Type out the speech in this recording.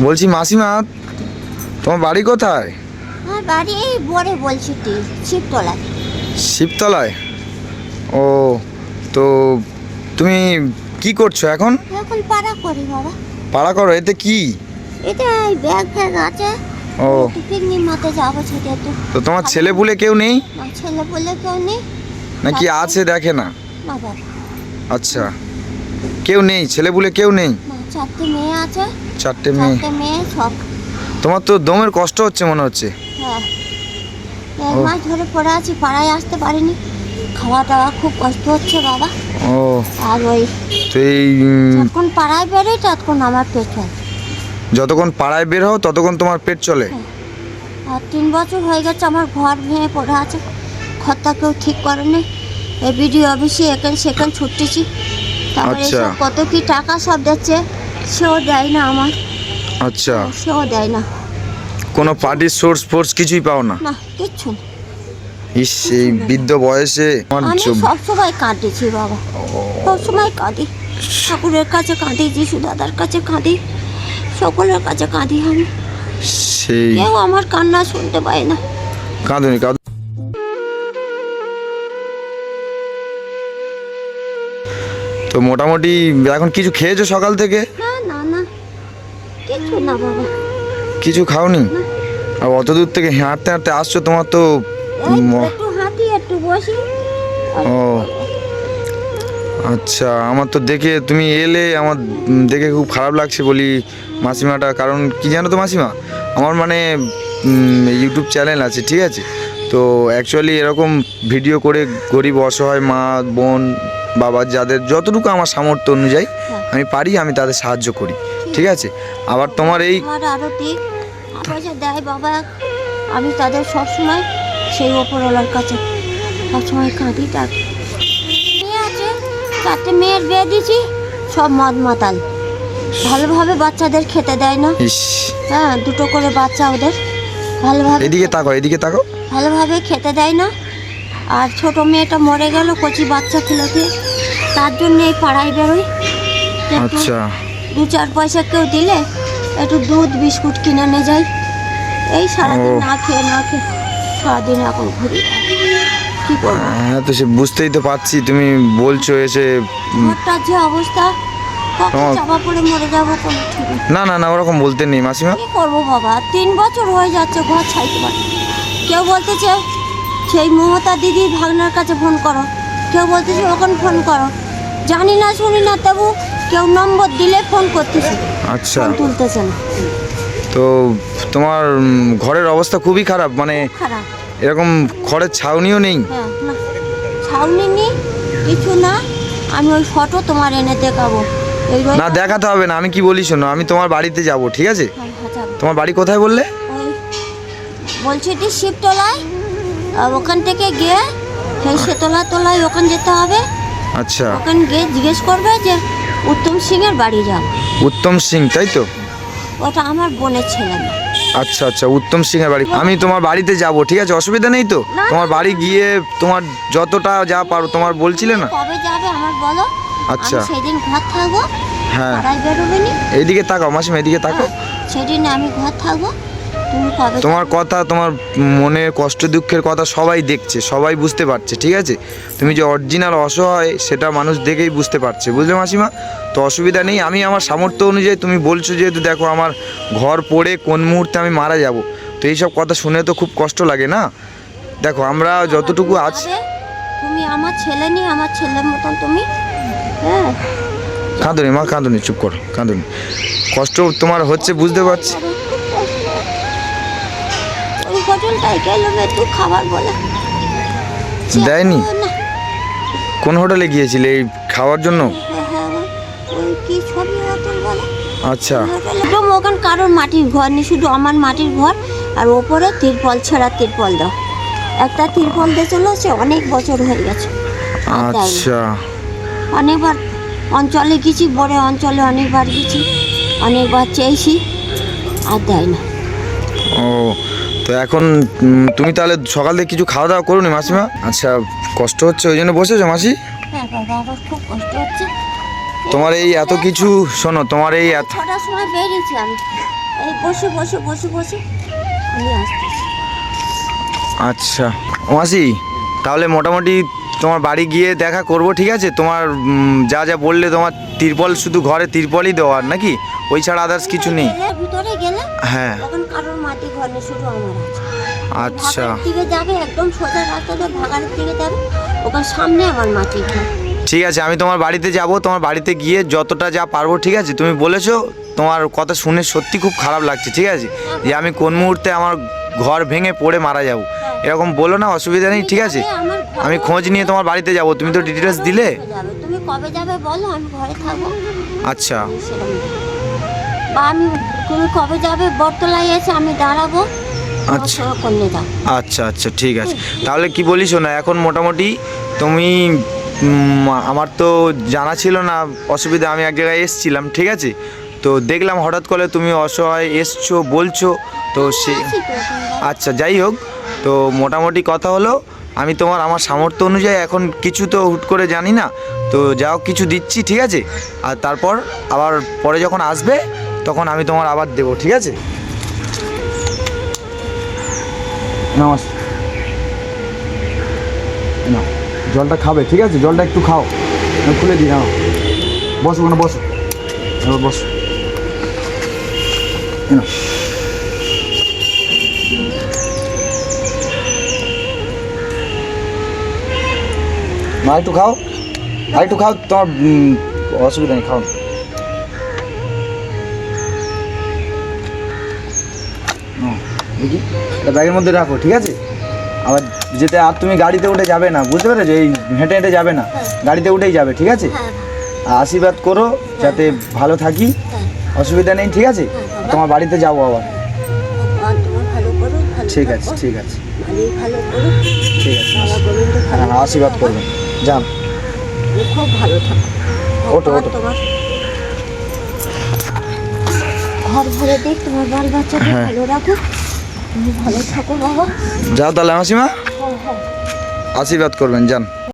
বলছি মাসিমা, তোমার বাড়ি কোথায়? আমার বাড়ি এই বড়ে বলছি শিবতলায়। শিবতলায়? ও, তো তুমি কি করছো এখন? এখন পাড়া করি বাবা। পাড়া করো? এতে কি? এটা এই ব্যাগ ফ্যাগ আছে। ও, পিকনিক মতো যাবো ছেড়ে তো। তো তোমার ছেলে পুলে কেউ নেই না, ছেলে বলে কেউ নেই। নাকি আছে দেখে না? না বাবা, আচ্ছা, কেউ নেই, ছেলে পুলে কেউ নেই? না, 4টে মেয়ে আছে। 4টে মেয়ে? 4টে মেয়ে সব। তোমার তো দমের কষ্ট হচ্ছে মনে হচ্ছে। হ্যাঁ, 1 মাস ধরে পড়ে আছি, পাড়ায় আসতে পারিনি। খাওয়া দাওয়া খুব কষ্ট হচ্ছে বাবা। ও, আর ওই তো এই যখন পাড়ায় বেরোই ততক্ষণ আমার পেট হয়। যতক্ষণ পাড়ায় বের হও ততক্ষণ তোমার পেট চলে? আর 3 বছর হয়ে গেছে আমার ঘর ভেঙে পড়ে আছে। ঘরটা কেউ ঠিক করেনি। এই বিডিও অফিসে এখানে সেখানে ছুটতেছি। তারপরে আচ্ছা। এসব কত কি টাকা সব দিচ্ছে, সেও দেয় না আমার। আচ্ছা, সেও দেয় না। কোনো পার্টির সোর্স ফোর্স কিছুই পাও না? না, কিচ্ছু না। ইস, এই বৃদ্ধ বয়সে আমার আমি সবসময় কাঁদেছি বাবা, সবসময় কাঁদি। ঠাকুরের কাছে কাঁদি, যিশু দাদার কাছে কাঁদি, সকলের কাছে কাঁদি আমি। সেই কেউ আমার কান্না শুনতে পায় না। কাঁদুনি কাঁদুনি। তো মোটামুটি এখন কিছু খেয়েছো সকাল থেকে? না না না, কিচ্ছু না বাবা। কিছু খাওনি? আর অত দূর থেকে হাঁটতে হাঁটতে আসছো, তোমার তো এই একটু হাঁটি, একটু বসি। ও আচ্ছা, আমার তো দেখে তুমি এলে আমার দেখে খুব খারাপ লাগছে বলি মাসিমাটা। কারণ কি জানো তো মাসিমা, আমার মানে ইউটিউব চ্যানেল আছে, ঠিক আছে? তো অ্যাকচুয়ালি এরকম ভিডিও করে গরিব অসহায় মা বোন বাবা যাদের যতটুকু আমার সামর্থ্য অনুযায়ী আমি পারি আমি তাদের সাহায্য করি, ঠিক আছে? আবার তোমার এই আমার আরো ঠিক পয়সা দেয় বাবা, আমি তাদের সবসময় সেই ওপরওয়ালার কাছে সবসময় কাঁদি। তার মেয়ে আছে, 4টে মেয়ের বিয়ে দিয়েছি, সব মদ মাতাল। ভালোভাবে বাচ্চাদের খেতে দেয় না। ইস, হ্যাঁ, 2টো করে বাচ্চা ওদের। ভালোভাবে এদিকে তাকো, এদিকে তাকো। ভালোভাবে খেতে দেয় না। আর ছোট মেয়েটা মরে গেল কচি বাচ্চা ফেলে দিয়ে, তার জন্য এই পাড়ায় বেরোই। আচ্ছা, 2-4 পয়সা কেউ দিলে একটু দুধ বিস্কুট কিনে নিয়ে যাই। এই সারাদিন না খেয়ে সারাদিন এখন ঘুরি। কি করবো? হ্যাঁ, তো সে বুঝতেই তো পারছি, তুমি বলছো এসে ঘরটার যে অবস্থা, কখন চাপা পড়ে মরে যাবো কোনো ঠিক নেই। না না না, ওরকম বলতে নেই মাসিমা। কি করবো বাবা, 3 বছর হয়ে যাচ্ছে ঘর ছাইতে পারি। কেউ বলতেছে সেই মমতা দিদি ভাগনার কাছে ফোন করো, কেউ বলতেছে ওখানে ফোন করো। জানি না শুনি না, তবু কেউ নম্বর দিলে ফোন করতেছে, আচ্ছা, ফোন তুলতেছে না। তো তোমার ঘরের অবস্থা খুবই খারাপ, মানে খারাপ। এরকম খড়ের ছাউনিও নেই? হ্যাঁ, না ছাউনি নেই, কিছু না। আমি ওই ফটো তোমার এনে দেখাবো। এই না, দেখাতে হবে না, আমি কি বলি শোনো, আমি তোমার বাড়িতে যাব, ঠিক আছে? তোমার বাড়ি কোথায় বললে? ওই বলছি যে শিবতলায়, ওখান থেকে গিয়ে সেই তলায় ওখানে যেতে হবে। আচ্ছা, ওখানে গিয়ে জিজ্ঞেস করবে যে উত্তম সিংয়ের বাড়ি যাও। উত্তম সিং, তাই তো? ওটা আমার বোনের ছেলে না। আচ্ছা আচ্ছা, উত্তম সিং এর বাড়ি। আমি তোমার বাড়িতে যাব, ঠিক আছে? অসুবিধা নেই তো? না, তোমার বাড়ি গিয়ে তোমার যতটা যা পারো, তোমার বলছিলে না? কবে যাবে আমার বলো। আচ্ছা। আমি সেদিন ঘর থাকবো। হ্যাঁ, পাড়ায় বেরোবে নি। এইদিকে তাকাও মাসিমা, এদিকে তাকাও। সেদিন আমি ঘর থাকবো, তুমি কবে তোমার কথা, তোমার মনের কষ্ট দুঃখের কথা সবাই দেখছে, সবাই বুঝতে পারছে, ঠিক আছে? তুমি যে অরিজিনাল অসহায় সেটা মানুষ দেখেই বুঝতে পারছে, বুঝলে মাসিমা? তো অসুবিধা নেই, আমি আমার সামর্থ্য অনুযায়ী, তুমি বলছো যেহেতু, দেখো আমার ঘর পড়ে কোন মুহূর্তে আমি মারা যাব, তো এইসব কথা শুনে তো খুব কষ্ট লাগে না? দেখো আমরা যতটুকু আছি। যাবে? তুমি আমার ছেলে নিয়ে, আমার ছেলের মতন তুমি। হ্যাঁ, কাঁদুনি মা, কাঁদুনি, চুপ করো, কাঁদুনি। কষ্ট তোমার হচ্ছে বুঝতে পারছি। ওই হোটেলটায় গেলাম একটু খাবার বলে, দেয়নি? না। কোন হোটেলে গিয়েছিলে এই খাওয়ার জন্য? হ্যাঁ, হ্যাঁ, ওই কি ছবি হোটেল বলে। আচ্ছা, একদম ওখানে কারোর মাটির ঘর নেই, শুধু আমার মাটির ঘর। আর ওপরে তিরপল ছেঁড়া তিরপল দাও। একটা তিরপল দিয়ে চলে আসছে, অনেক বছর হয়ে গেছে। আর দেয়নি। আচ্ছা, অনেকবার অঞ্চলে গেছি, বড় অঞ্চলে অনেকবার গেছি, অনেকবার চেয়েছি, আর দেয় না। ও, তো এখন তুমি তাহলে সকাল থেকে কিছু খাওয়া দাওয়া করোনি মাসিমা? আচ্ছা, কষ্ট হচ্ছে ওই জন্য বসেছো মাসি? হ্যাঁ বাবা, আমার খুব কষ্ট হচ্ছে। তোমার এই এত কিছু, শোনো, তোমার এই এত 6টার সময় বেরিয়েছি আমি। এই বসে বসে বসে বসে আমি আসতেছি। আচ্ছা মাসি, তাহলে মোটামুটি তোমার বাড়ি গিয়ে দেখা করব, ঠিক আছে? তোমার যা যা বললে, তোমার তিরপল, শুধু ঘরে তিরপলই দেওয়ার নাকি, ওই ছাড়া আদার্স কিছু নেই? ভিতরে গেলে হ্যাঁ। তখন কারোর মাটি ঘর নেই, শুধু আমার আছে। আচ্ছা ভাগাড়ের দিকে যাবে, একদম সোজা রাস্তাতে ভাগাড়ের দিকে যাবে, ওখানে সামনে আমার মাটি ঘর। ঠিক আছে, আমি তোমার বাড়িতে যাব, তোমার বাড়িতে গিয়ে যতটা যা পারবো, ঠিক আছে? তুমি বলেছো, তোমার কথা শুনে সত্যি খুব খারাপ লাগছে, ঠিক আছে? যে আমি কোন মুহূর্তে আমার ঘর ভেঙে পড়ে মারা যাব, এরকম বলো না, অসুবিধা নেই, ঠিক আছে? আমি খোঁজ নিয়ে তোমার বাড়িতে যাব, তুমি তো ডিটেলস দিলে। তুমি কবে যাবে বলো, আমি ঘরে থাকবো। আচ্ছা সেরকম বা আমি, তুমি কবে যাবে বটতলায় এসে আমি দাঁড়াবো, আচ্ছা করলে যাও। আচ্ছা আচ্ছা ঠিক আছে, তাহলে কি বলিস না, এখন মোটামুটি তুমি আমার তো জানা ছিল না অসুবিধা, আমি এক জায়গায় এসছিলাম, ঠিক আছে? তো দেখলাম হঠাৎ করে তুমি অসহায় এসছো বলছো, তো সে আচ্ছা যাই হোক, তো মোটামুটি কথা হলো, আমি আমার সামর্থ্য অনুযায়ী এখন কিছু তো হুট করে জানি না, তো যা হোক কিছু দিচ্ছি, ঠিক আছে? আর তারপর আবার পরে যখন আসবে তখন আমি তোমার আবার দেবো, ঠিক আছে? নমস্কার, না জলটা খাবে, ঠিক আছে? জলটা একটু খাও, আমি খুলে দিই, নাও বসো, ওখানে বসো, এবার বসো, নাও। মা একটু খাও, আর একটু খাও, তোমার অসুবিধা নেই, খাও। দেখি এটা ব্যাগের মধ্যে রাখো, ঠিক আছে? আবার যেতে, আর তুমি গাড়িতে উঠে যাবে না, বুঝতে পেরেছো? এই হেঁটে হেঁটে যাবে না, গাড়িতে উঠেই যাবে, ঠিক আছে? হ্যাঁ, আর আশীর্বাদ করো যাতে ভালো থাকি, হ্যাঁ। অসুবিধা নেই, ঠিক আছে? তোমার বাড়িতে যাবো আবার। ভগবান তোমার ভালো করুন, ভালো ঠিক আছে থাকো। ঠিক আছে ভালোই ভালো করুন, ঠিক আছে, বাবা গোবিন্দ হ্যাঁ ভালো হ্যাঁ, আশীর্বাদ করবেন, যান। তুমি খুব ভালো থাকো। ওঠো, ভগবান ওঠো। তোমার ঘর ভরে দিক, তোমার বাল বাচ্চাকে হ্যাঁ। ভালো রাখো, তুমি ভালো থাকো বাবা। যাও তাহলে মাসিমা, হ্যাঁ হ্যাঁ। আশীর্বাদ করবেন, যান।